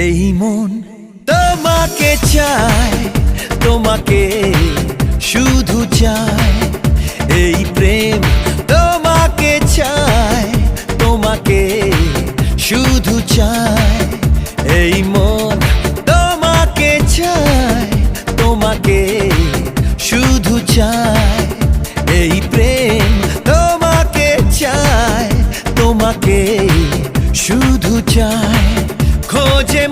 এই মন তোমাকে চায়, তোমাকে শুধু চায়। এই প্রেম তোমাকে চায়, তোমাকে শুধু চায়। এই মন তোমাকে চায়, তোমাকে শুধু চায়। এই প্রেম তোমাকে চায়, তোমাকে শুধু চায়। খোঁজে